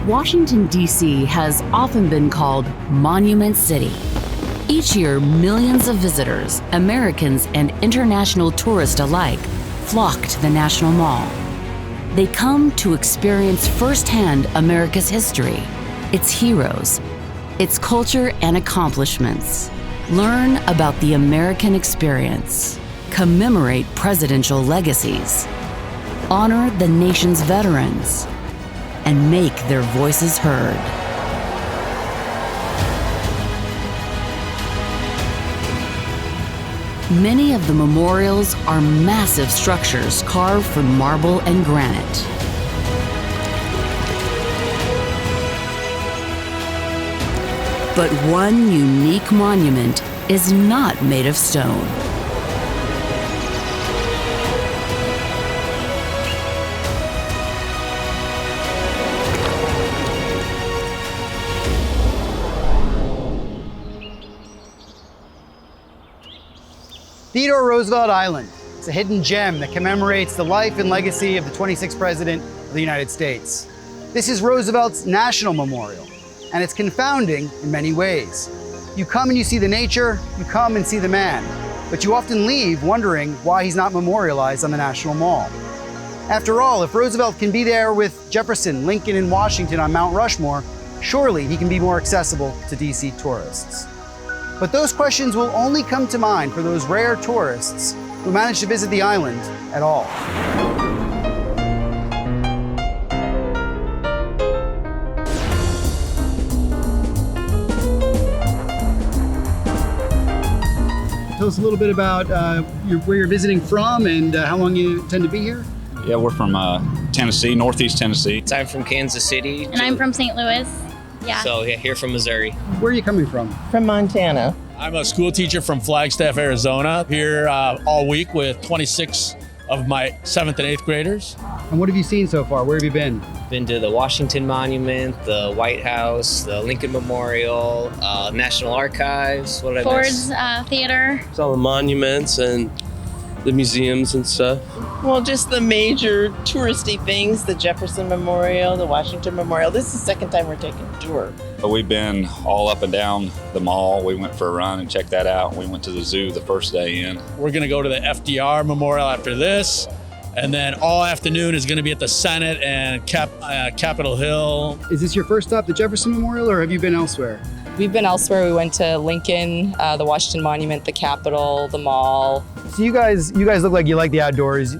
Washington, D.C. has often been called Monument City. Each year, millions of visitors, Americans and international tourists alike, flock to the National Mall. They come to experience firsthand America's history, its heroes, its culture and accomplishments. Learn about the American experience, commemorate presidential legacies, honor the nation's veterans, and make their voices heard. Many of the memorials are massive structures carved from marble and granite. But one unique monument is not made of stone. Theodore Roosevelt Island. It's a hidden gem that commemorates the life and legacy of the 26th President of the United States. This is Roosevelt's National Memorial, and it's confounding in many ways. You come and you see the nature, you come and see the man, but you often leave wondering why he's not memorialized on the National Mall. After all, if Roosevelt can be there with Jefferson, Lincoln, and Washington on Mount Rushmore, surely he can be more accessible to DC tourists. But those questions will only come to mind for those rare tourists who manage to visit the island at all. Tell us a little bit about where you're visiting from and how long you intend to be here. Yeah, we're from Tennessee, Northeast Tennessee. I'm from Kansas City. And I'm from St. Louis. Yeah. So yeah, here from Missouri. Where are you coming from? From Montana. I'm a school teacher from Flagstaff, Arizona, here all week with 26 of my 7th and 8th graders. And what have you seen so far? Where have you been? Been to the Washington Monument, the White House, the Lincoln Memorial, National Archives. What did I miss? Ford's Theater. It's all the monuments and the museums and stuff. Well, just the major touristy things, the Jefferson Memorial, the Washington Memorial. This is the second time we're taking a tour. But we've been all up and down the mall. We went for a run and checked that out. We went to the zoo the first day in. We're gonna go to the FDR Memorial after this, and then all afternoon is gonna be at the Senate and Capitol Hill. Is this your first stop, the Jefferson Memorial, or have you been elsewhere? We've been elsewhere. We went to Lincoln, the Washington Monument, the Capitol, the mall. So you guys look like you like the outdoors,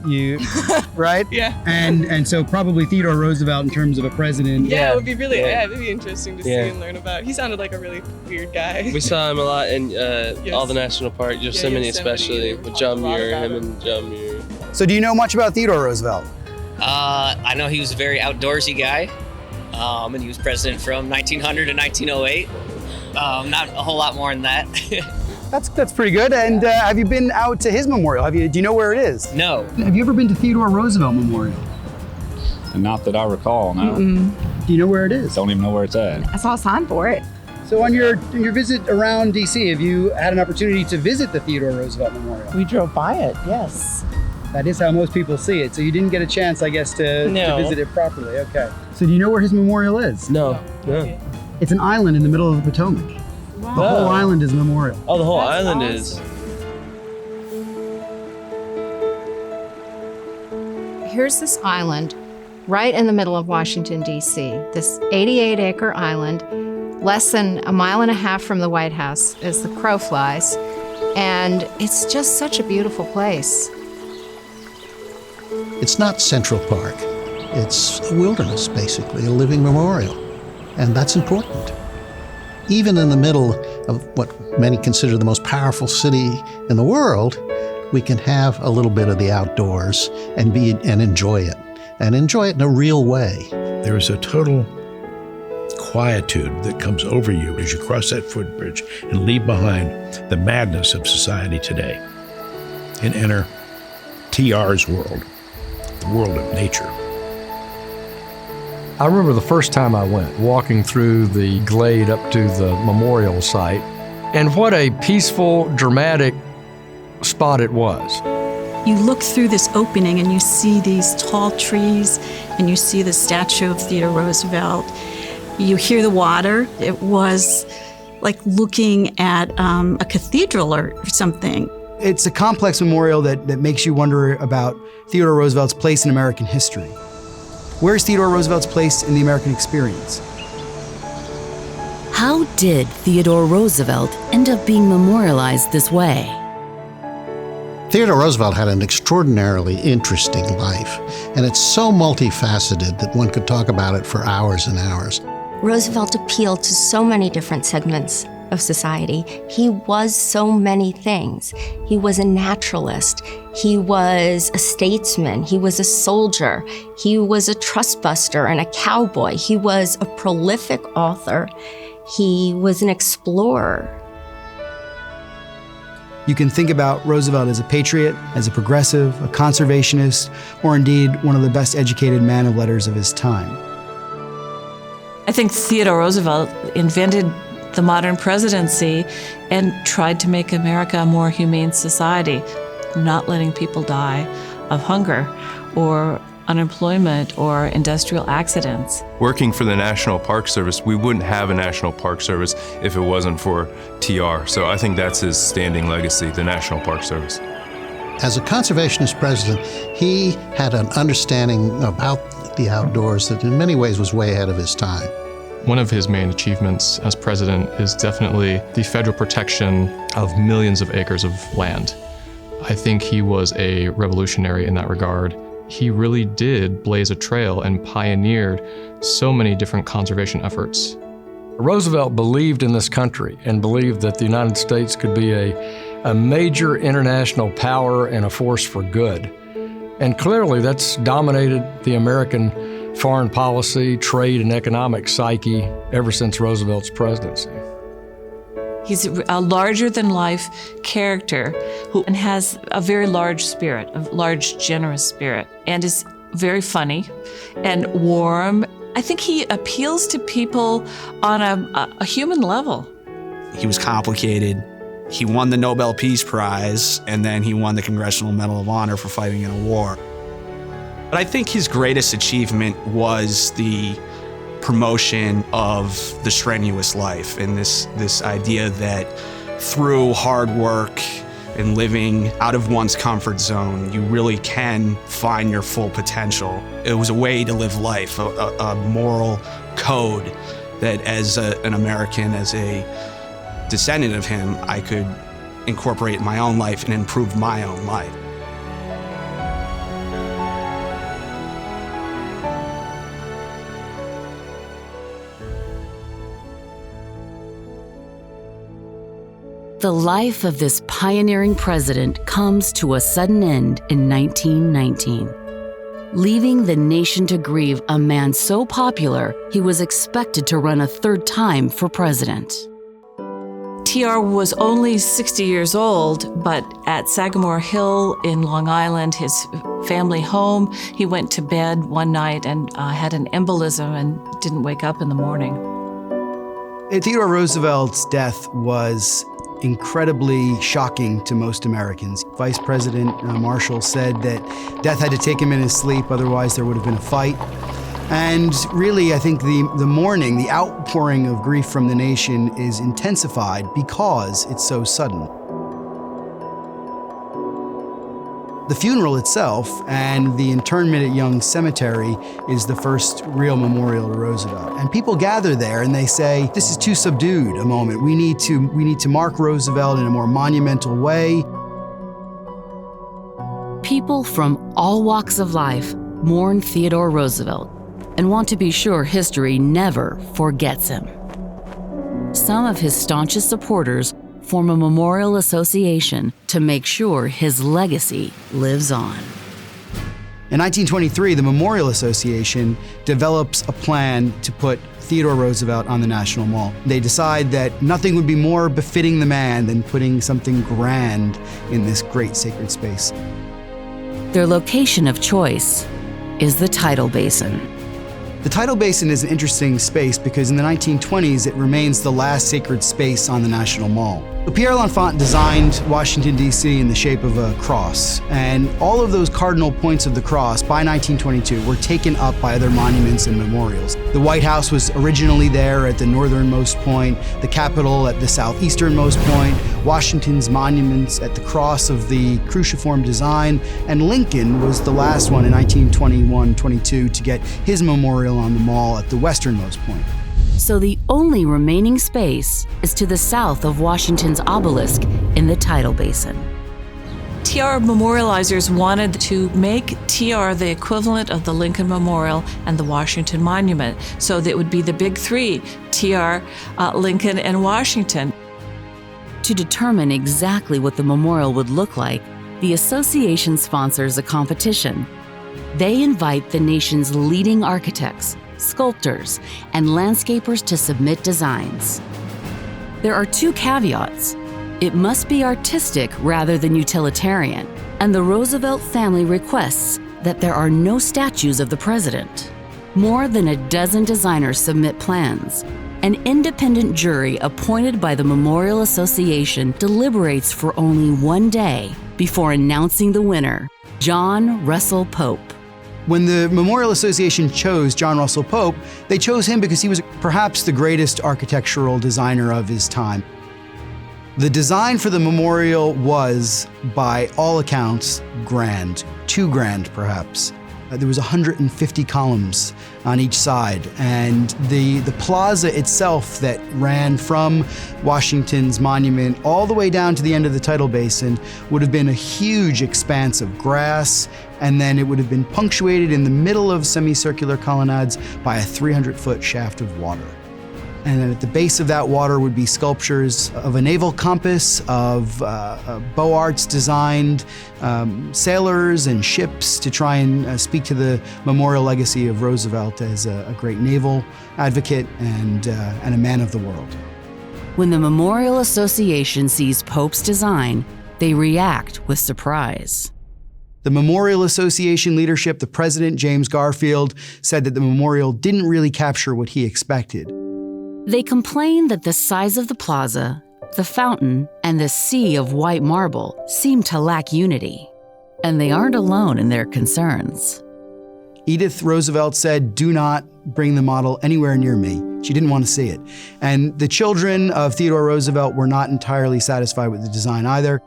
right? Yeah. And so probably Theodore Roosevelt in terms of a president. Yeah, it would be really, it'd be interesting to see and learn about. He sounded like a really weird guy. We saw him a lot in all the national parks, Yosemite especially, with John Muir, him and John Muir. So do you know much about Theodore Roosevelt? I know he was a very outdoorsy guy, and he was president from 1900 to 1908. Not a whole lot more than that. That's pretty good. And have you been out to his memorial? Do you know where it is? No. Have you ever been to Theodore Roosevelt Memorial? And not that I recall, no. Do you know where it is? Don't even know where it's at. I saw a sign for it. So on your visit around DC, have you had an opportunity to visit the Theodore Roosevelt Memorial? We drove by it, yes. That is how most people see it. So you didn't get a chance, I guess, to visit it properly. Okay. So do you know where his memorial is? No. It's an island in the middle of the Potomac. Wow. The whole island is memorial. Oh, the whole That's island awesome. is. Here's this island right in the middle of Washington, D.C. This 88-acre island, less than a mile and a half from the White House as the crow flies. And it's just such a beautiful place. It's not Central Park. It's a wilderness, basically, a living memorial. And that's important. Even in the middle of what many consider the most powerful city in the world, we can have a little bit of the outdoors and enjoy it in a real way. There is a total quietude that comes over you as you cross that footbridge and leave behind the madness of society today and enter TR's world, the world of nature. I remember the first time I went, walking through the glade up to the memorial site, and what a peaceful, dramatic spot it was. You look through this opening and you see these tall trees and you see the statue of Theodore Roosevelt, You hear the water. It was like looking at a cathedral or something. It's a complex memorial that makes you wonder about Theodore Roosevelt's place in American history. Where's Theodore Roosevelt's place in the American experience? How did Theodore Roosevelt end up being memorialized this way? Theodore Roosevelt had an extraordinarily interesting life, and it's so multifaceted that one could talk about it for hours and hours. Roosevelt appealed to so many different segments of society. He was so many things. He was a naturalist. He was a statesman. He was a soldier. He was a trust buster and a cowboy. He was a prolific author. He was an explorer. You can think about Roosevelt as a patriot, as a progressive, a conservationist, or indeed one of the best educated man of letters of his time. I think Theodore Roosevelt invented the modern presidency and tried to make America a more humane society, not letting people die of hunger or unemployment or industrial accidents. Working for the National Park Service, we wouldn't have a National Park Service if it wasn't for TR. So I think that's his standing legacy, the National Park Service. As a conservationist president, he had an understanding about the outdoors that in many ways was way ahead of his time. One of his main achievements as president is definitely the federal protection of millions of acres of land. I think he was a revolutionary in that regard. He really did blaze a trail and pioneered so many different conservation efforts. Roosevelt believed in this country and believed that the United States could be a major international power and a force for good. And clearly that's dominated the American foreign policy, trade, and economic psyche ever since Roosevelt's presidency. He's a larger-than-life character who has a very large spirit, a large, generous spirit, and is very funny and warm. I think he appeals to people on a human level. He was complicated. He won the Nobel Peace Prize, and then he won the Congressional Medal of Honor for fighting in a war. But I think his greatest achievement was the promotion of the strenuous life and this idea that through hard work and living out of one's comfort zone, you really can find your full potential. It was a way to live life, a moral code that as an American, as a descendant of him, I could incorporate in my own life and improve my own life. The life of this pioneering president comes to a sudden end in 1919, leaving the nation to grieve a man so popular he was expected to run a third time for president. TR was only 60 years old, but at Sagamore Hill in Long Island, his family home, he went to bed one night and had an embolism and didn't wake up in the morning. Theodore Roosevelt's death was incredibly shocking to most Americans. Vice President Marshall said that death had to take him in his sleep, otherwise there would have been a fight. And really, I think the mourning, the outpouring of grief from the nation is intensified because it's so sudden. The funeral itself and the internment at Young Cemetery is the first real memorial to Roosevelt. And people gather there and they say, this is too subdued a moment. We need to mark Roosevelt in a more monumental way. People from all walks of life mourn Theodore Roosevelt and want to be sure history never forgets him. Some of his staunchest supporters form a memorial association to make sure his legacy lives on. In 1923, the Memorial Association develops a plan to put Theodore Roosevelt on the National Mall. They decide that nothing would be more befitting the man than putting something grand in this great sacred space. Their location of choice is the tidal basin. The tidal basin is an interesting space because in the 1920s, it remains the last sacred space on the National Mall. Pierre L'Enfant designed Washington, D.C. in the shape of a cross, and all of those cardinal points of the cross by 1922 were taken up by other monuments and memorials. The White House was originally there at the northernmost point, the Capitol at the southeasternmost point, Washington's monuments at the cross of the cruciform design, and Lincoln was the last one in 1921-22 to get his memorial on the Mall at the westernmost point. So the only remaining space is to the south of Washington's obelisk in the tidal basin. TR memorializers wanted to make TR the equivalent of the Lincoln Memorial and the Washington Monument, so that it would be the big three, TR, Lincoln, and Washington. To determine exactly what the memorial would look like, the association sponsors a competition. They invite the nation's leading architects, sculptors, and landscapers to submit designs. There are two caveats. It must be artistic rather than utilitarian, and the Roosevelt family requests that there are no statues of the president. More than a dozen designers submit plans. An independent jury appointed by the Memorial Association deliberates for only one day before announcing the winner, John Russell Pope. When the Memorial Association chose John Russell Pope, they chose him because he was perhaps the greatest architectural designer of his time. The design for the memorial was, by all accounts, grand, too grand perhaps. There was 150 columns on each side, and the plaza itself that ran from Washington's monument all the way down to the end of the tidal basin would have been a huge expanse of grass, and then it would have been punctuated in the middle of semicircular colonnades by a 300-foot shaft of water. And then at the base of that water would be sculptures of a naval compass, of Beaux Arts designed sailors and ships to try and speak to the memorial legacy of Roosevelt as a great naval advocate and a man of the world. When the Memorial Association sees Pope's design, they react with surprise. The Memorial Association leadership, the president, James Garfield, said that the memorial didn't really capture what he expected. They complain that the size of the plaza, the fountain, and the sea of white marble seem to lack unity. And they aren't alone in their concerns. Edith Roosevelt said, "Do not bring the model anywhere near me." She didn't want to see it. And the children of Theodore Roosevelt were not entirely satisfied with the design either.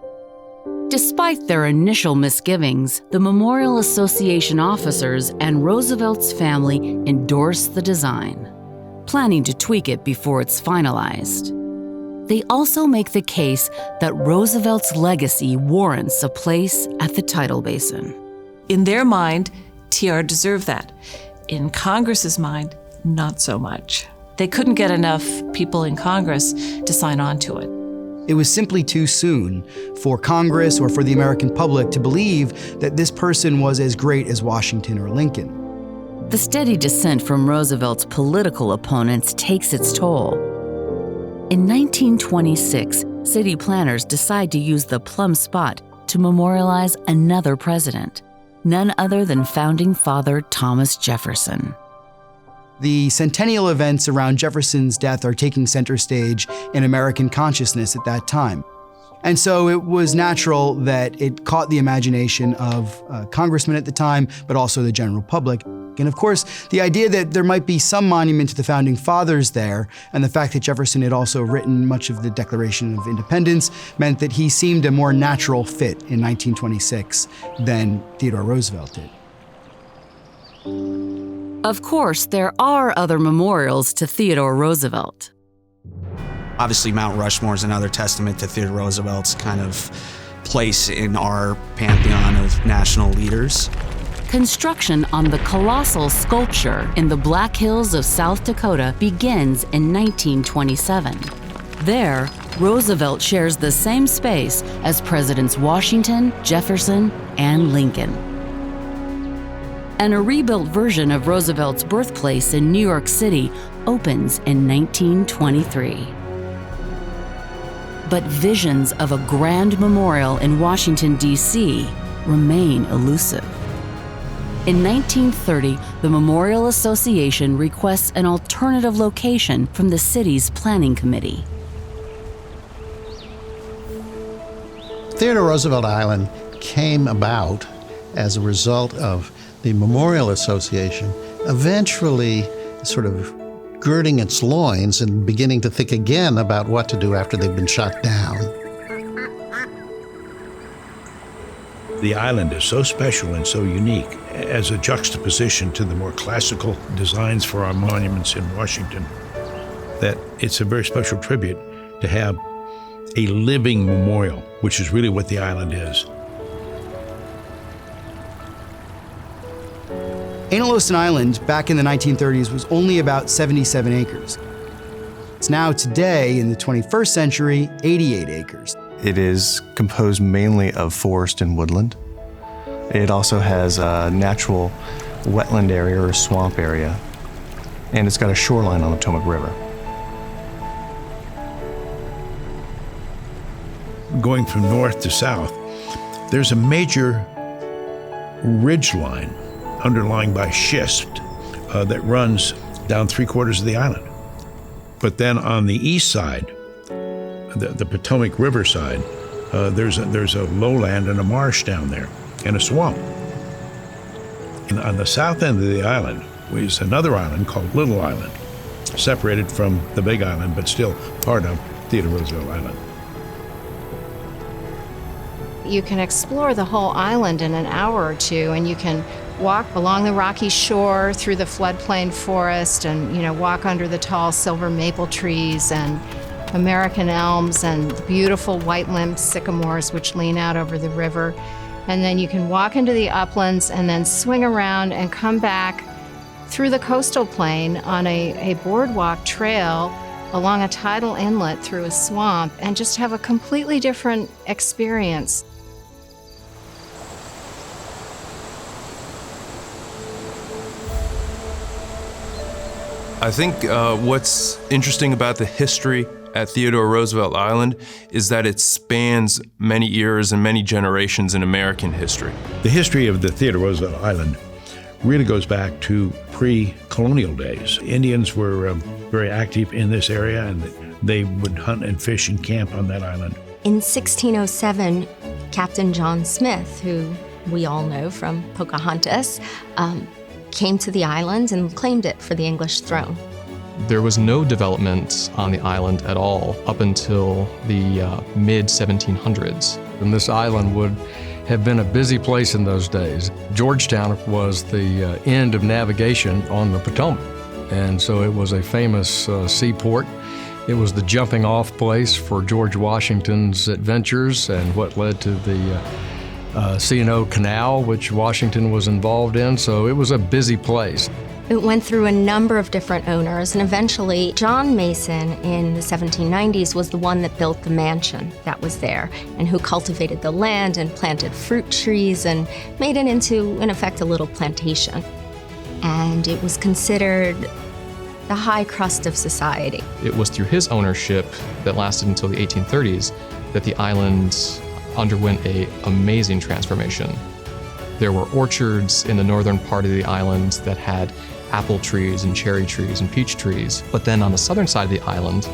Despite their initial misgivings, the Memorial Association officers and Roosevelt's family endorsed the design, planning to tweak it before it's finalized. They also make the case that Roosevelt's legacy warrants a place at the tidal basin. In their mind, TR deserved that. In Congress's mind, not so much. They couldn't get enough people in Congress to sign on to it. It was simply too soon for Congress or for the American public to believe that this person was as great as Washington or Lincoln. The steady dissent from Roosevelt's political opponents takes its toll. In 1926, city planners decide to use the plum spot to memorialize another president, none other than founding father Thomas Jefferson. The centennial events around Jefferson's death are taking center stage in American consciousness at that time. And so it was natural that it caught the imagination of congressmen at the time, but also the general public. And of course, the idea that there might be some monument to the founding fathers there, and the fact that Jefferson had also written much of the Declaration of Independence, meant that he seemed a more natural fit in 1926 than Theodore Roosevelt did. Of course, there are other memorials to Theodore Roosevelt. Obviously, Mount Rushmore is another testament to Theodore Roosevelt's kind of place in our pantheon of national leaders. Construction on the colossal sculpture in the Black Hills of South Dakota begins in 1927. There, Roosevelt shares the same space as Presidents Washington, Jefferson, and Lincoln. And a rebuilt version of Roosevelt's birthplace in New York City opens in 1923. But visions of a grand memorial in Washington, D.C. remain elusive. In 1930, the Memorial Association requests an alternative location from the city's planning committee. Theodore Roosevelt Island came about as a result of the Memorial Association eventually sort of girding its loins and beginning to think again about what to do after they've been shot down. The island is so special and so unique as a juxtaposition to the more classical designs for our monuments in Washington that it's a very special tribute to have a living memorial, which is really what the island is. Analostan Island, back in the 1930s, was only about 77 acres. It's now today, in the 21st century, 88 acres. It is composed mainly of forest and woodland. It also has a natural wetland area or swamp area, and it's got a shoreline on the Potomac River. Going from north to south, there's a major ridge line underlying by schist that runs down 3/4 of the island. But then on the east side, the Potomac River side, there's a lowland and a marsh down there and a swamp. And on the south end of the island is another island called Little Island, separated from the Big Island, but still part of Theodore Roosevelt Island. You can explore the whole island in an hour or two, and you can walk along the rocky shore through the floodplain forest and, walk under the tall silver maple trees and American elms and beautiful white-limbed sycamores which lean out over the river. And then you can walk into the uplands and then swing around and come back through the coastal plain on a boardwalk trail along a tidal inlet through a swamp and just have a completely different experience. I think what's interesting about the history at Theodore Roosevelt Island is that it spans many eras and many generations in American history. The history of the Theodore Roosevelt Island really goes back to pre-colonial days. Indians were very active in this area, and they would hunt and fish and camp on that island. In 1607, Captain John Smith, who we all know from Pocahontas, came to the island and claimed it for the English throne. There was no development on the island at all up until the mid-1700s. And this island would have been a busy place in those days. Georgetown was the end of navigation on the Potomac, and so it was a famous seaport. It was the jumping off place for George Washington's adventures and what led to the C&O Canal, which Washington was involved in, so it was a busy place. It went through a number of different owners, and eventually John Mason in the 1790s was the one that built the mansion that was there and who cultivated the land and planted fruit trees and made it into, in effect, a little plantation. And it was considered the high crust of society. It was through his ownership that lasted until the 1830s that the island underwent an amazing transformation. There were orchards in the northern part of the island that had apple trees and cherry trees and peach trees. But then on the southern side of the island,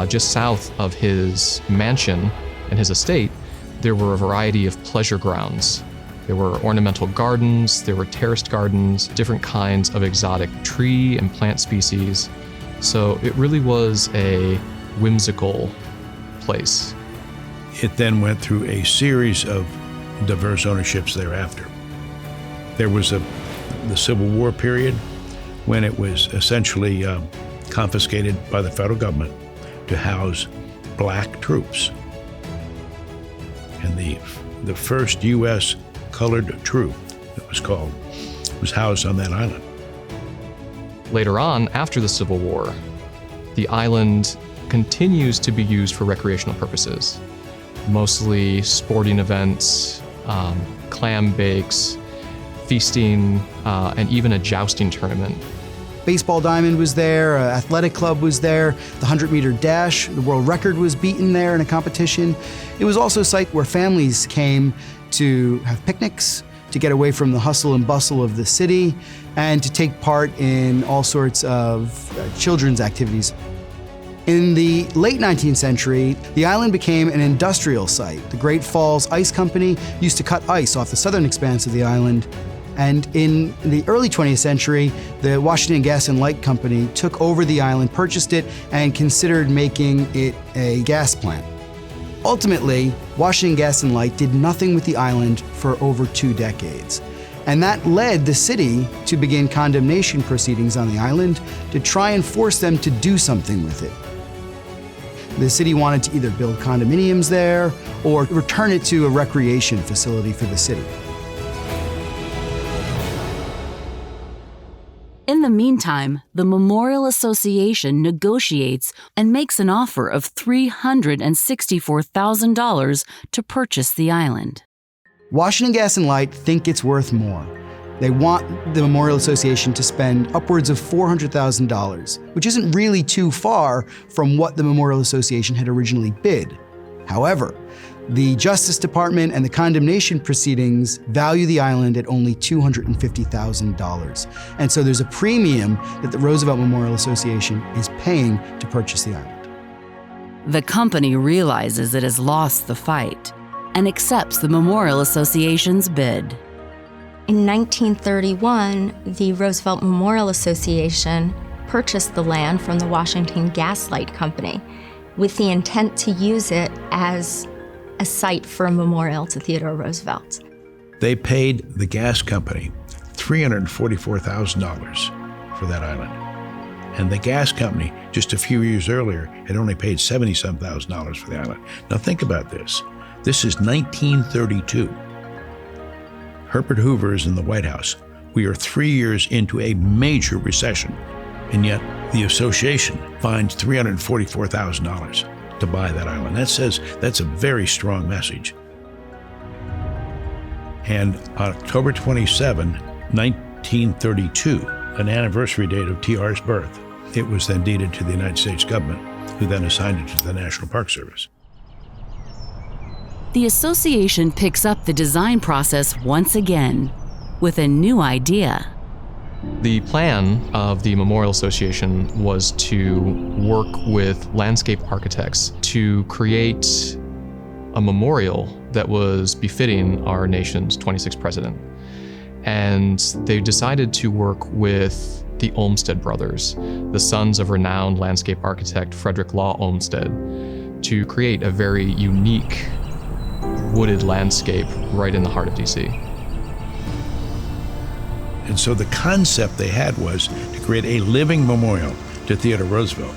just south of his mansion and his estate, there were a variety of pleasure grounds. There were ornamental gardens, there were terraced gardens, different kinds of exotic tree and plant species. So it really was a whimsical place. It then went through a series of diverse ownerships thereafter. There was the Civil War period when it was essentially confiscated by the federal government to house black troops. And the first U.S. colored troop, it was housed on that island. Later on, after the Civil War, the island continues to be used for recreational purposes. Mostly sporting events, clam bakes, feasting, and even a jousting tournament. Baseball diamond was there, athletic club was there, the 100-meter dash, the world record was beaten there in a competition. It was also a site where families came to have picnics, to get away from the hustle and bustle of the city, and to take part in all sorts of children's activities. In the late 19th century, the island became an industrial site. The Great Falls Ice Company used to cut ice off the southern expanse of the island. And in the early 20th century, the Washington Gas and Light Company took over the island, purchased it, and considered making it a gas plant. Ultimately, Washington Gas and Light did nothing with the island for over 2 decades. And that led the city to begin condemnation proceedings on the island to try and force them to do something with it. The city wanted to either build condominiums there or return it to a recreation facility for the city. In the meantime, the Memorial Association negotiates and makes an offer of $364,000 to purchase the island. Washington Gas and Light think it's worth more. They want the Memorial Association to spend upwards of $400,000, which isn't really too far from what the Memorial Association had originally bid. However, the Justice Department and the condemnation proceedings value the island at only $250,000. And so there's a premium that the Roosevelt Memorial Association is paying to purchase the island. The company realizes it has lost the fight and accepts the Memorial Association's bid. In 1931, the Roosevelt Memorial Association purchased the land from the Washington Gas Light Company with the intent to use it as a site for a memorial to Theodore Roosevelt. They paid the gas company $344,000 for that island. And the gas company, just a few years earlier, had only paid $77,000 for the island. Now think about this. This is 1932. Herbert Hoover is in the White House. We are 3 years into a major recession, and yet the association finds $344,000 to buy that island. That says that's a very strong message. And on October 27, 1932, an anniversary date of TR's birth, it was then deeded to the United States government, who then assigned it to the National Park Service. The association picks up the design process once again with a new idea. The plan of the Memorial Association was to work with landscape architects to create a memorial that was befitting our nation's 26th president. And they decided to work with the Olmsted brothers, the sons of renowned landscape architect Frederick Law Olmsted, to create a very unique wooded landscape right in the heart of DC. And so the concept they had was to create a living memorial to Theodore Roosevelt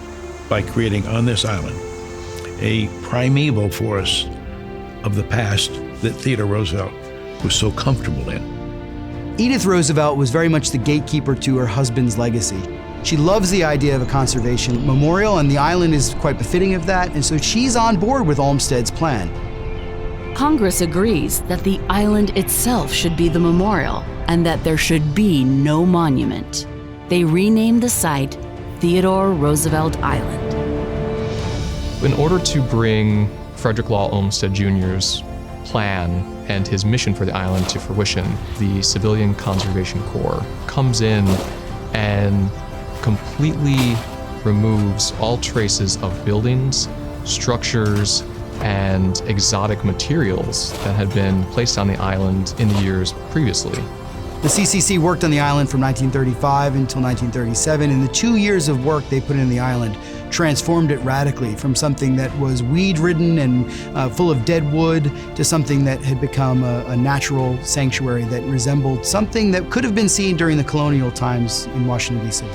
by creating on this island a primeval forest of the past that Theodore Roosevelt was so comfortable in. Edith Roosevelt was very much the gatekeeper to her husband's legacy. She loves the idea of a conservation memorial, and the island is quite befitting of that, and so she's on board with Olmsted's plan. Congress agrees that the island itself should be the memorial and that there should be no monument. They rename the site Theodore Roosevelt Island. In order to bring Frederick Law Olmsted Jr.'s plan and his mission for the island to fruition, the Civilian Conservation Corps comes in and completely removes all traces of buildings, structures, and exotic materials that had been placed on the island in the years previously. The CCC worked on the island from 1935 until 1937, and the 2 years of work they put in the island transformed it radically from something that was weed-ridden and full of dead wood to something that had become a natural sanctuary that resembled something that could have been seen during the colonial times in Washington, D.C.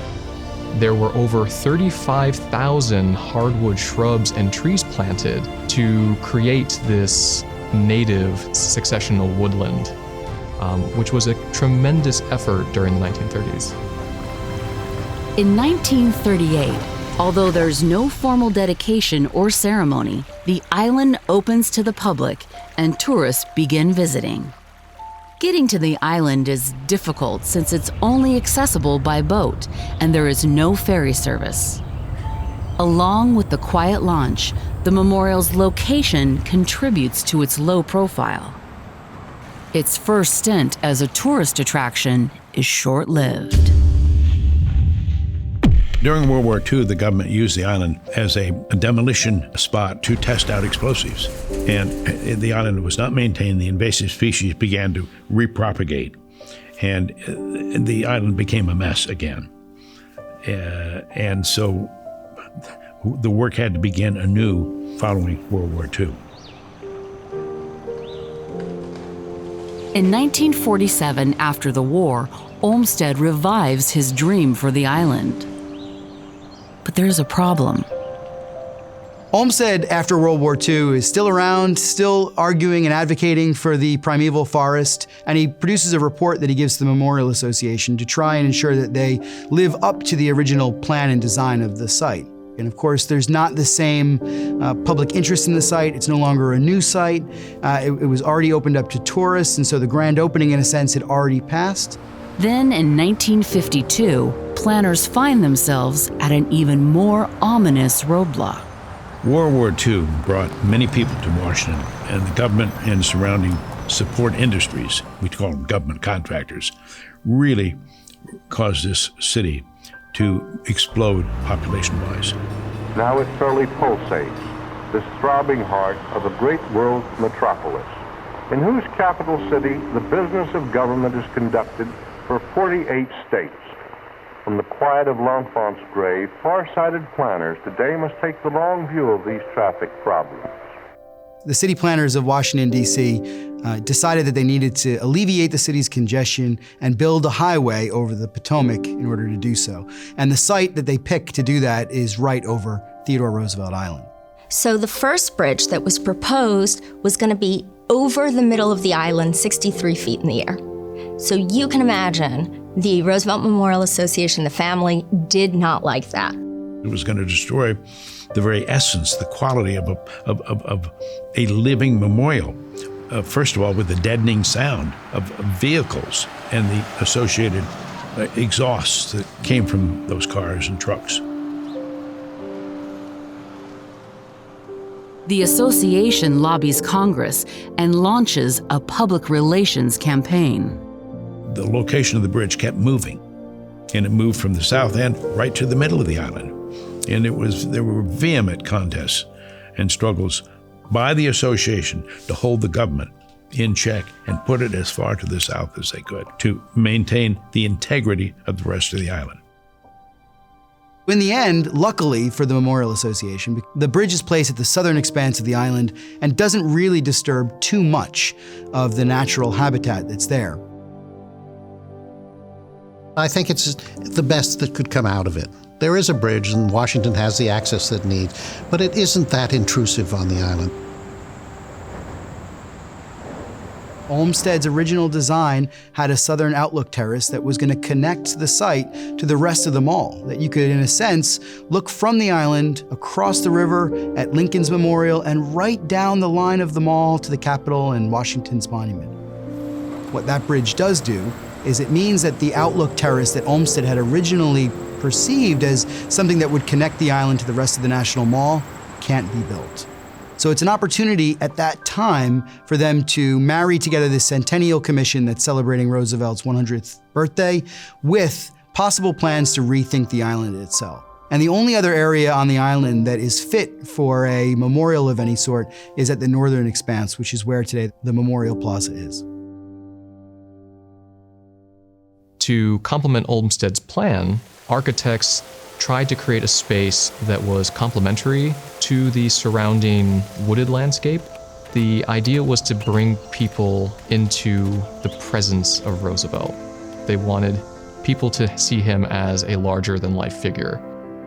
There were over 35,000 hardwood shrubs and trees planted to create this native successional woodland, which was a tremendous effort during the 1930s. In 1938, although there's no formal dedication or ceremony, the island opens to the public and tourists begin visiting. Getting to the island is difficult since it's only accessible by boat and there is no ferry service. Along with the quiet launch, the memorial's location contributes to its low profile. Its first stint as a tourist attraction is short-lived. During World War II, the government used the island as a demolition spot to test out explosives. And the island was not maintained. The invasive species began to repropagate. And the island became a mess again. And so the work had to begin anew following World War II. In 1947, after the war, Olmsted revives his dream for the island. But there's a problem. Olmsted, after World War II, is still around, still arguing and advocating for the primeval forest, and he produces a report that he gives to the Memorial Association to try and ensure that they live up to the original plan and design of the site. And of course, there's not the same public interest in the site. It's no longer a new site. It was already opened up to tourists, and so the grand opening, in a sense, had already passed. Then in 1952, planners find themselves at an even more ominous roadblock. World War II brought many people to Washington, and the government and surrounding support industries, we call them government contractors, really caused this city to explode population-wise. Now it fairly pulsates, this throbbing heart of a great world metropolis, in whose capital city the business of government is conducted for 48 states. From the quiet of L'Enfant's grave, far-sighted planners today must take the long view of these traffic problems. The city planners of Washington, D.C. Decided that they needed to alleviate the city's congestion and build a highway over the Potomac in order to do so. And the site that they picked to do that is right over Theodore Roosevelt Island. So the first bridge that was proposed was going to be over the middle of the island, 63 feet in the air. So you can imagine the Roosevelt Memorial Association, the family, did not like that. It was going to destroy the very essence, the quality of a living memorial. First of all, with the deadening sound of vehicles and the associated exhausts that came from those cars and trucks. The association lobbies Congress and launches a public relations campaign. The location of the bridge kept moving, and it moved from the south end right to the middle of the island. And there were vehement contests and struggles by the association to hold the government in check and put it as far to the south as they could to maintain the integrity of the rest of the island. In the end, luckily for the Memorial Association, the bridge is placed at the southern expanse of the island and doesn't really disturb too much of the natural habitat that's there. I think it's the best that could come out of it. There is a bridge and Washington has the access that it needs, but it isn't that intrusive on the island. Olmsted's original design had a southern outlook terrace that was going to connect the site to the rest of the mall, that you could, in a sense, look from the island, across the river, at Lincoln's Memorial, and right down the line of the mall to the Capitol and Washington's monument. What that bridge does do is it means that the outlook terrace that Olmsted had originally perceived as something that would connect the island to the rest of the National Mall can't be built. So it's an opportunity at that time for them to marry together this Centennial Commission that's celebrating Roosevelt's 100th birthday with possible plans to rethink the island itself. And the only other area on the island that is fit for a memorial of any sort is at the northern expanse, which is where today the Memorial Plaza is. To complement Olmsted's plan, architects tried to create a space that was complementary to the surrounding wooded landscape. The idea was to bring people into the presence of Roosevelt. They wanted people to see him as a larger-than-life figure.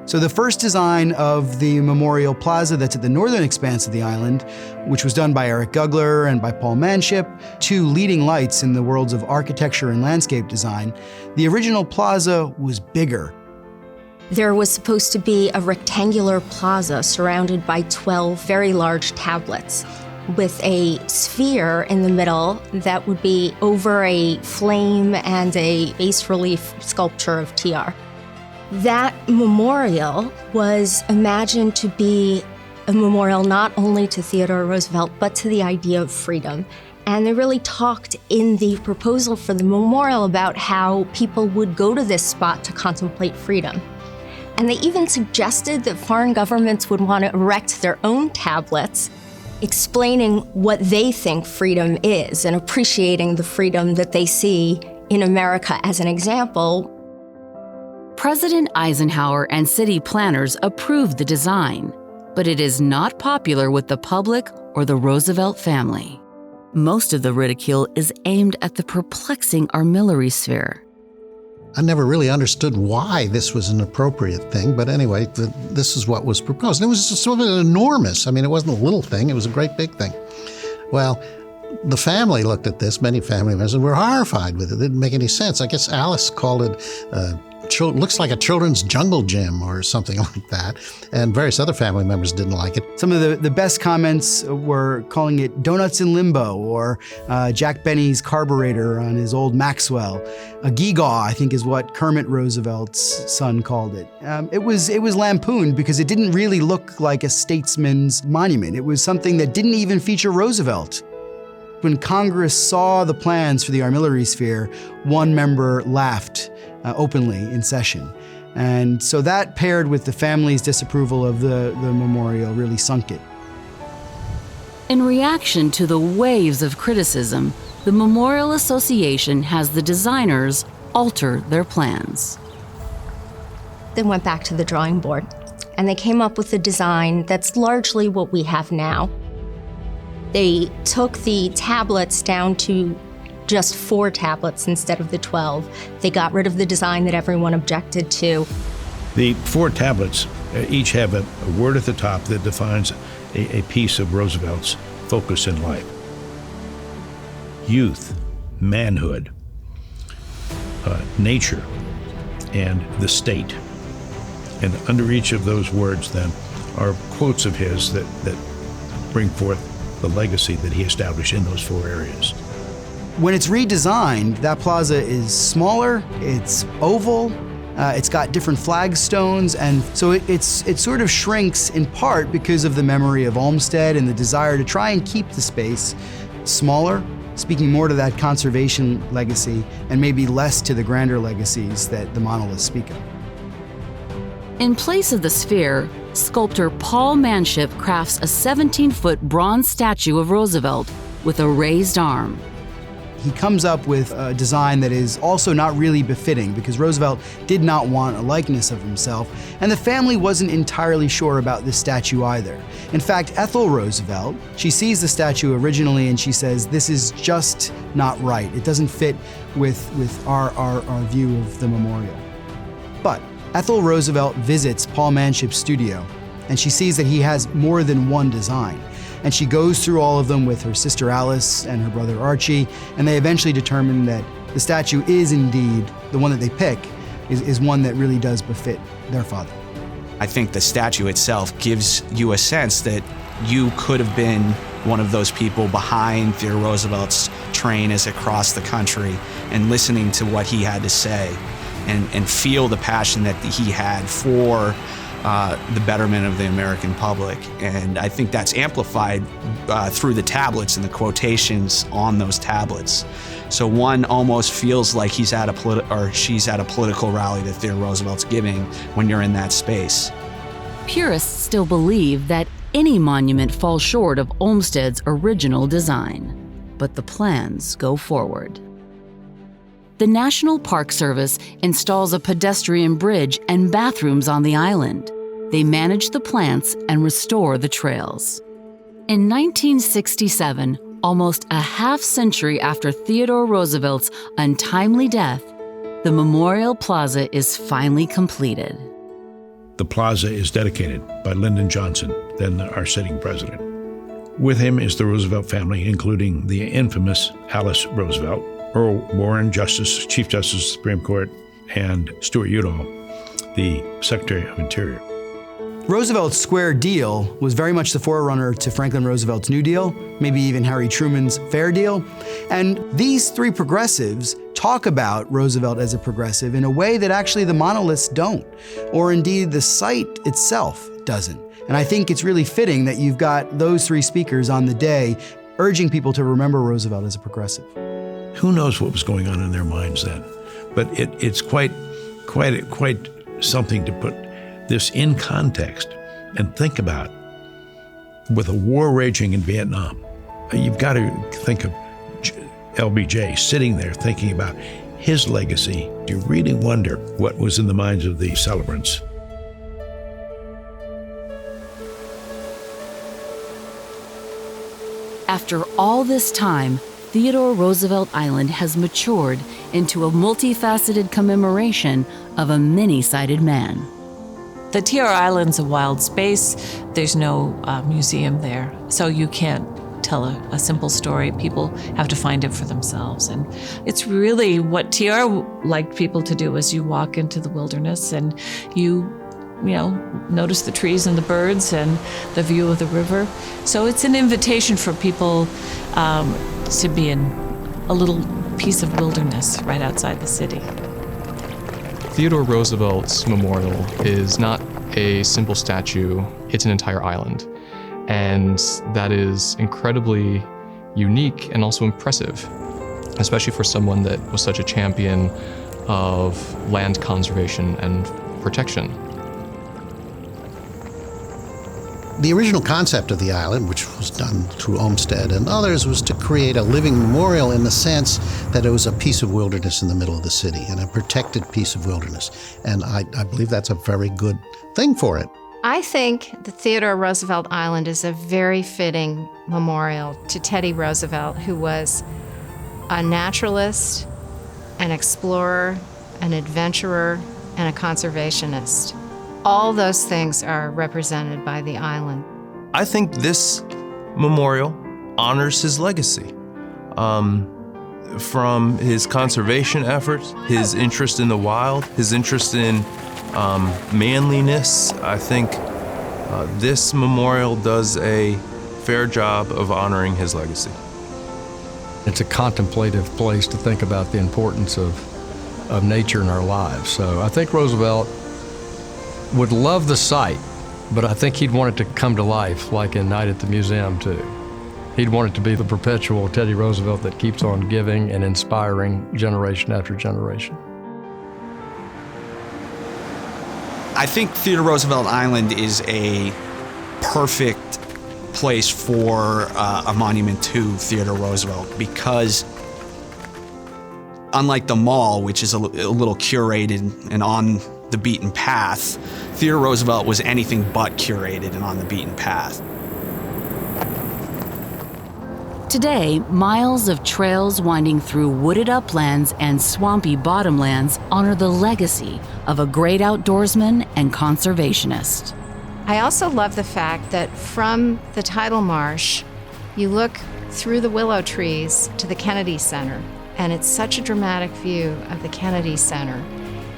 So the first design of the Memorial Plaza that's at the northern expanse of the island, which was done by Eric Gugler and by Paul Manship, two leading lights in the worlds of architecture and landscape design, the original plaza was bigger. There was supposed to be a rectangular plaza surrounded by 12 very large tablets with a sphere in the middle that would be over a flame and a bas-relief sculpture of TR. That memorial was imagined to be a memorial not only to Theodore Roosevelt, but to the idea of freedom. And they really talked in the proposal for the memorial about how people would go to this spot to contemplate freedom. And they even suggested that foreign governments would want to erect their own tablets explaining what they think freedom is and appreciating the freedom that they see in America as an example. President Eisenhower and city planners approved the design, but it is not popular with the public or the Roosevelt family. Most of the ridicule is aimed at the perplexing armillary sphere. I never really understood why this was an appropriate thing, but anyway, this is what was proposed. And it was sort of enormous. I mean, it wasn't a little thing, it was a great big thing. Well, the family looked at this, many family members, and were horrified with it. It didn't make any sense. I guess Alice called it looks like a children's jungle gym or something like that, and various other family members didn't like it. Some of the best comments were calling it donuts in limbo, or Jack Benny's carburetor on his old Maxwell. A gewgaw, I think, is what Kermit Roosevelt's son called it. It was lampooned because it didn't really look like a statesman's monument. It was something that didn't even feature Roosevelt. When Congress saw the plans for the armillary sphere, one member laughed openly in session. And so that, paired with the family's disapproval of the memorial, really sunk it. In reaction to the waves of criticism, the Memorial Association has the designers alter their plans. They went back to the drawing board, and they came up with a design that's largely what we have now. They took the tablets down to just 4 tablets instead of the 12. They got rid of the design that everyone objected to. The 4 tablets each have a word at the top that defines a piece of Roosevelt's focus in life. Youth, manhood, nature, and the state. And under each of those words, then, are quotes of his that bring forth the legacy that he established in those 4 areas. When it's redesigned, that plaza is smaller, it's oval, it's got different flagstones, and so it sort of shrinks in part because of the memory of Olmsted and the desire to try and keep the space smaller, speaking more to that conservation legacy and maybe less to the grander legacies that the monoliths speak of. In place of the sphere, sculptor Paul Manship crafts a 17-foot bronze statue of Roosevelt with a raised arm. He comes up with a design that is also not really befitting because Roosevelt did not want a likeness of himself, and the family wasn't entirely sure about this statue either. In fact, Ethel Roosevelt, she sees the statue originally and she says, this is just not right. It doesn't fit with our view of the memorial. But Ethel Roosevelt visits Paul Manship's studio, and she sees that he has more than one design. And she goes through all of them with her sister Alice and her brother Archie, and they eventually determine that the statue is indeed, the one that they pick, is one that really does befit their father. I think the statue itself gives you a sense that you could have been one of those people behind Theodore Roosevelt's train as it crossed the country and listening to what he had to say and feel the passion that he had for the betterment of the American public. And I think that's amplified through the tablets and the quotations on those tablets. So one almost feels like she's at a political rally that Theodore Roosevelt's giving when you're in that space. Purists still believe that any monument falls short of Olmsted's original design, but the plans go forward. The National Park Service installs a pedestrian bridge and bathrooms on the island. They manage the plants and restore the trails. In 1967, almost a half-century after Theodore Roosevelt's untimely death, the Memorial Plaza is finally completed. The plaza is dedicated by Lyndon Johnson, then our sitting president. With him is the Roosevelt family, including the infamous Alice Roosevelt, Earl Warren, Chief Justice of the Supreme Court, and Stuart Udall, the Secretary of Interior. Roosevelt's Square Deal was very much the forerunner to Franklin Roosevelt's New Deal, maybe even Harry Truman's Fair Deal. And these 3 progressives talk about Roosevelt as a progressive in a way that actually the monoliths don't, or indeed the site itself doesn't. And I think it's really fitting that you've got those 3 speakers on the day urging people to remember Roosevelt as a progressive. Who knows what was going on in their minds then? But it's quite something to put this in context and think about, with a war raging in Vietnam, you've got to think of LBJ sitting there thinking about his legacy. You really wonder what was in the minds of the celebrants. After all this time, Theodore Roosevelt Island has matured into a multifaceted commemoration of a many-sided man. The TR Island's a wild space. There's no museum there, so you can't tell a simple story. People have to find it for themselves. And it's really what TR liked people to do is you walk into the wilderness and you notice the trees and the birds and the view of the river. So it's an invitation for people to be in a little piece of wilderness right outside the city. Theodore Roosevelt's memorial is not a simple statue, it's an entire island. And that is incredibly unique and also impressive, especially for someone that was such a champion of land conservation and protection. The original concept of the island, which was done through Olmsted and others, was to create a living memorial in the sense that it was a piece of wilderness in the middle of the city and a protected piece of wilderness. And I believe that's a very good thing for it. I think the Theodore Roosevelt Island is a very fitting memorial to Teddy Roosevelt, who was a naturalist, an explorer, an adventurer, and a conservationist. All those things are represented by the island. I think this memorial honors his legacy. From his conservation efforts, his interest in the wild, his interest in manliness, I think this memorial does a fair job of honoring his legacy. It's a contemplative place to think about the importance of nature in our lives. So I think Roosevelt would love the site, but I think he'd want it to come to life like in Night at the Museum too. He'd want it to be the perpetual Teddy Roosevelt that keeps on giving and inspiring generation after generation. I think Theodore Roosevelt Island is a perfect place for a monument to Theodore Roosevelt because unlike the mall, which is a little curated and on the beaten path, Theodore Roosevelt was anything but curated and on the beaten path. Today, miles of trails winding through wooded uplands and swampy bottomlands honor the legacy of a great outdoorsman and conservationist. I also love the fact that from the tidal marsh, you look through the willow trees to the Kennedy Center, and it's such a dramatic view of the Kennedy Center.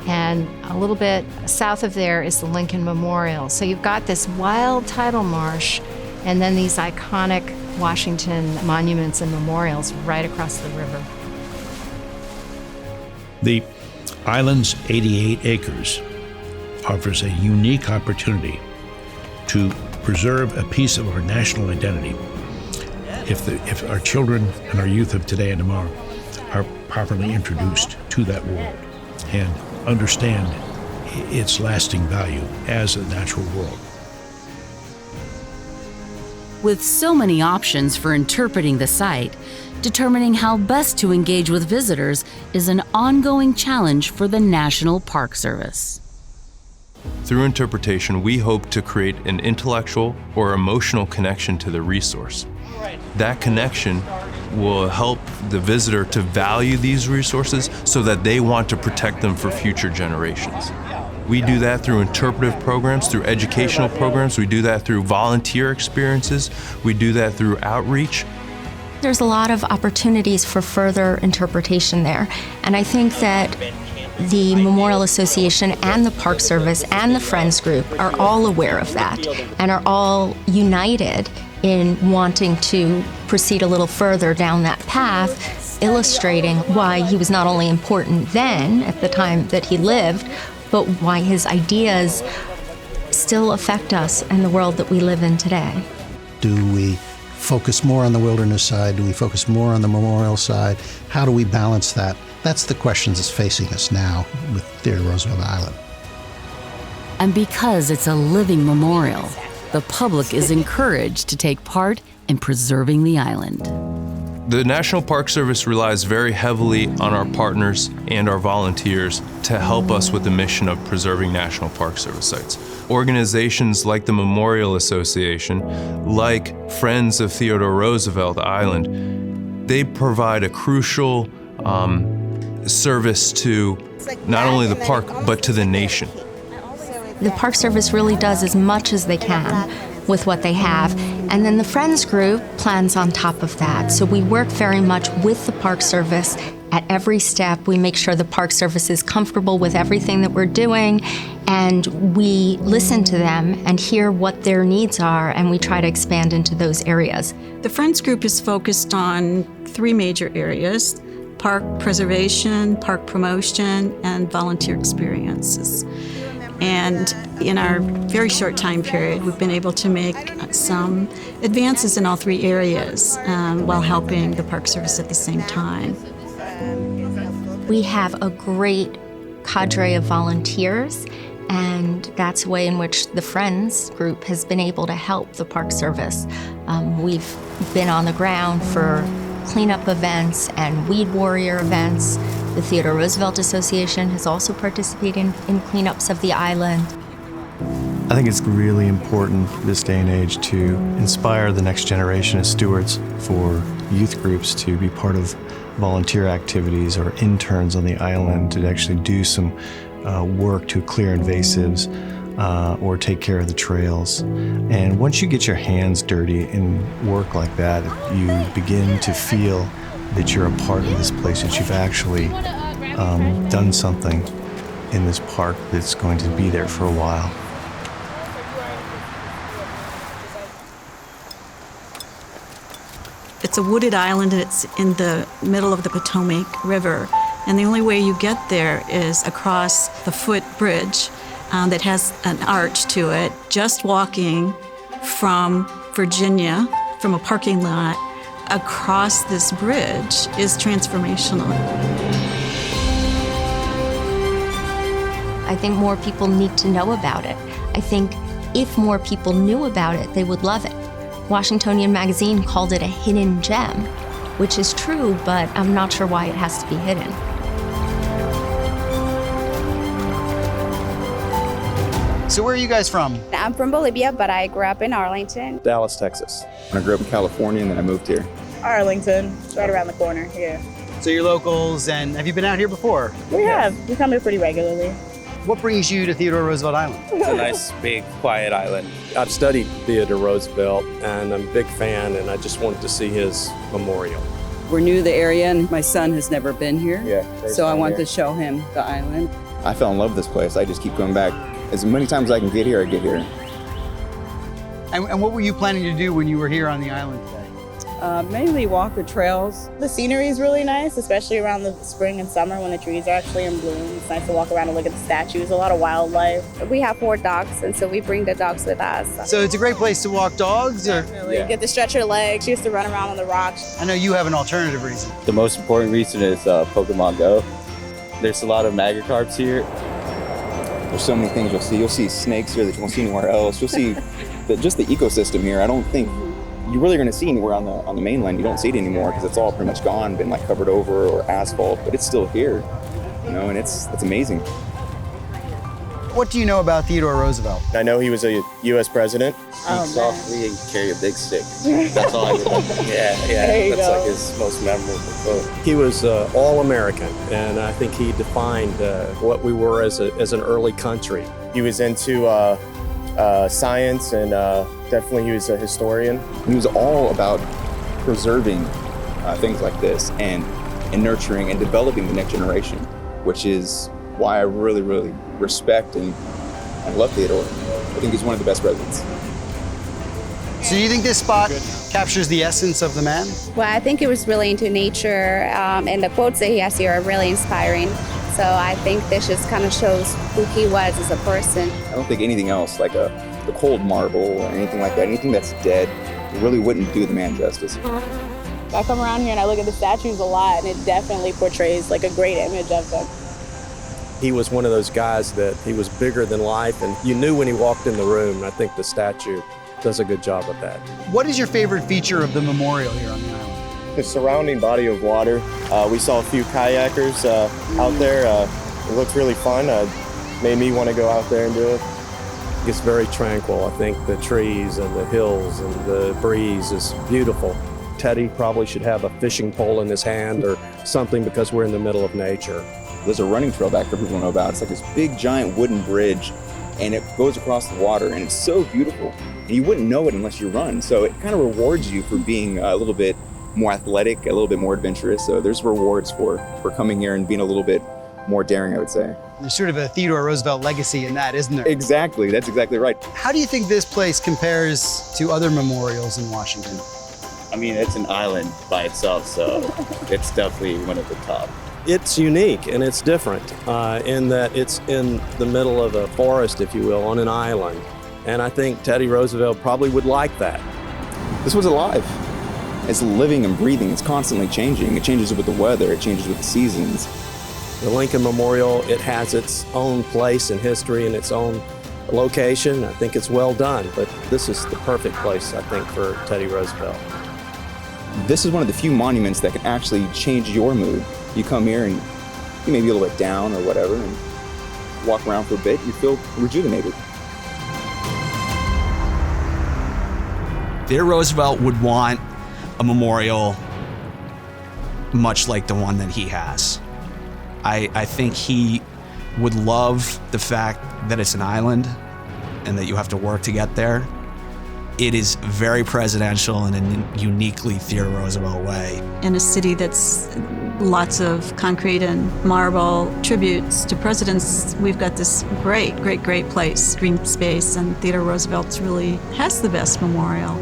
And a little bit south of there is the Lincoln Memorial. So you've got this wild tidal marsh and then these iconic Washington monuments and memorials right across the river. The island's 88 acres offers a unique opportunity to preserve a piece of our national identity. If our children and our youth of today and tomorrow are properly introduced to that world and understand its lasting value as a natural world. With so many options for interpreting the site, determining how best to engage with visitors is an ongoing challenge for the National Park Service. Through interpretation, we hope to create an intellectual or emotional connection to the resource. That connection will help the visitor to value these resources so that they want to protect them for future generations. We do that through interpretive programs, through educational programs. We do that through volunteer experiences. We do that through outreach. There's a lot of opportunities for further interpretation there. And I think that the Memorial Association and the Park Service and the Friends Group are all aware of that and are all united in wanting to proceed a little further down that path, illustrating why he was not only important then, at the time that he lived, but why his ideas still affect us and the world that we live in today. Do we focus more on the wilderness side? Do we focus more on the memorial side? How do we balance that? That's the questions that's facing us now with Theodore Roosevelt Island. And because it's a living memorial, the public is encouraged to take part in preserving the island. The National Park Service relies very heavily on our partners and our volunteers to help us with the mission of preserving National Park Service sites. Organizations like the Memorial Association, like Friends of Theodore Roosevelt Island, they provide a crucial service to not only the park, but to the nation. The Park Service really does as much as they can with what they have. And then the Friends group plans on top of that. So we work very much with the Park Service at every step. We make sure the Park Service is comfortable with everything that we're doing, and we listen to them and hear what their needs are, and we try to expand into those areas. The Friends group is focused on 3 major areas: park preservation, park promotion, and volunteer experiences. And in our very short time period, we've been able to make some advances in all 3 areas while helping the Park Service at the same time. We have a great cadre of volunteers, and that's a way in which the Friends group has been able to help the Park Service. We've been on the ground for cleanup events and weed warrior events. The Theodore Roosevelt Association has also participated in cleanups of the island. I think it's really important this day and age to inspire the next generation of stewards for youth groups to be part of volunteer activities or interns on the island to actually do some work to clear invasives or take care of the trails. And once you get your hands dirty in work like that, you begin to feel that you're a part of this place, that you've actually done something in this park that's going to be there for a while. It's a wooded island, and it's in the middle of the Potomac River. And the only way you get there is across the footbridge that has an arch to it. Just walking from Virginia, from a parking lot, across this bridge is transformational. I think more people need to know about it. I think if more people knew about it, they would love it. Washingtonian Magazine called it a hidden gem, which is true, but I'm not sure why it has to be hidden. So where are you guys from? I'm from Bolivia, but I grew up in Arlington. Dallas, Texas. I grew up in California and then I moved here. Arlington, right around the corner, yeah. So you're locals, and have you been out here before? We have. We come here pretty regularly. What brings you to Theodore Roosevelt Island? It's a nice, big, quiet island. I've studied Theodore Roosevelt, and I'm a big fan, and I just wanted to see his memorial. We're new to the area, and my son has never been here. Yeah. So I want to show him the island. I fell in love with this place. I just keep going back. As many times as I can get here, I get here. And what were you planning to do when you were here on the island today? Mainly walk the trails. The scenery is really nice, especially around the spring and summer when the trees are actually in bloom. It's nice to walk around and look at the statues, a lot of wildlife. We have 4 dogs, and so we bring the dogs with us. So it's a great place to walk dogs? Or? Definitely. Get to stretch your legs. She used to run around on the rocks. I know you have an alternative reason. The most important reason is Pokemon Go. There's a lot of Magikarps here. There's so many things you'll see. You'll see snakes here that you won't see anywhere else. You'll see just the ecosystem here. I don't think you're really going to see anywhere on the mainland. You don't see it anymore because it's all pretty much gone, been like covered over or asphalt, but it's still here, and it's amazing. What do you know about Theodore Roosevelt? I know he was a U.S. president. Speak softly and carry a big stick. That's all I remember. Yeah, that's like his most memorable quote. He was all-American, and I think he defined what we were as an early country. He was into science, and definitely he was a historian. He was all about preserving things like this and nurturing and developing the next generation, which is why I really, really respect and love Theodore. I think he's one of the best presidents. So do you think this spot captures the essence of the man? Well, I think he was really into nature, and the quotes that he has here are really inspiring. So I think this just kind of shows who he was as a person. I don't think anything else, like the cold marble or anything like that, anything that's dead, really wouldn't do the man justice. I come around here and I look at the statues a lot, and it definitely portrays like a great image of them. He was one of those guys that he was bigger than life, and you knew when he walked in the room, and I think the statue does a good job of that. What is your favorite feature of the memorial here on the island? The surrounding body of water. We saw a few kayakers out there. It looked really fun. Made me want to go out there and do it. It's very tranquil. I think the trees and the hills and the breeze is beautiful. Teddy probably should have a fishing pole in his hand or something because we're in the middle of nature. There's a running trail back there people know about. It's like this big giant wooden bridge and it goes across the water and it's so beautiful. And you wouldn't know it unless you run. So it kind of rewards you for being a little bit more athletic, a little bit more adventurous. So there's rewards for coming here and being a little bit more daring, I would say. There's sort of a Theodore Roosevelt legacy in that, isn't there? Exactly, that's exactly right. How do you think this place compares to other memorials in Washington? I mean, it's an island by itself, so it's definitely one of the top. It's unique and it's different in that it's in the middle of a forest, if you will, on an island. And I think Teddy Roosevelt probably would like that. This was alive. It's living and breathing. It's constantly changing. It changes with the weather. It changes with the seasons. The Lincoln Memorial, it has its own place in history and its own location. I think it's well done, but this is the perfect place, I think, for Teddy Roosevelt. This is one of the few monuments that can actually change your mood. You come here and you may be a little bit down or whatever, and walk around for a bit, you feel rejuvenated. Theodore Roosevelt would want a memorial much like the one that he has. I think he would love the fact that it's an island and that you have to work to get there. It is very presidential in a uniquely Theodore Roosevelt way. In a city that's lots of concrete and marble tributes to presidents, we've got this great place, green space, and Theodore Roosevelt really has the best memorial.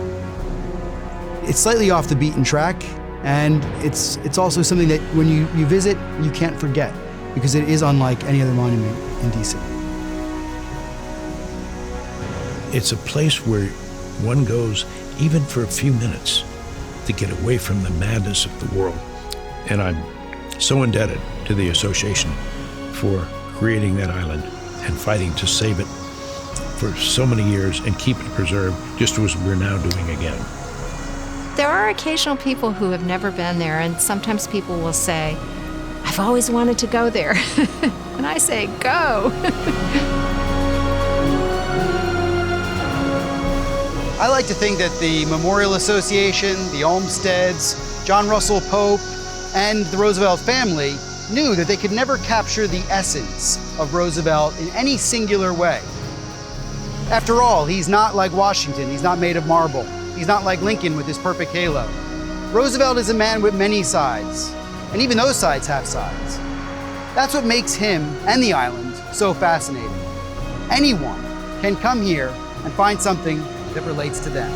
It's slightly off the beaten track, and it's also something that when you visit, you can't forget, because it is unlike any other monument in DC. It's a place where one goes even for a few minutes to get away from the madness of the world. And I'm so indebted to the association for creating that island and fighting to save it for so many years and keep it preserved, just as we're now doing again. There are occasional people who have never been there, and sometimes people will say, I've always wanted to go there. And I say, go. I like to think that the Memorial Association, the Olmsteds, John Russell Pope, and the Roosevelt family knew that they could never capture the essence of Roosevelt in any singular way. After all, he's not like Washington. He's not made of marble. He's not like Lincoln with his perfect halo. Roosevelt is a man with many sides, and even those sides have sides. That's what makes him and the island so fascinating. Anyone can come here and find something that relates to them.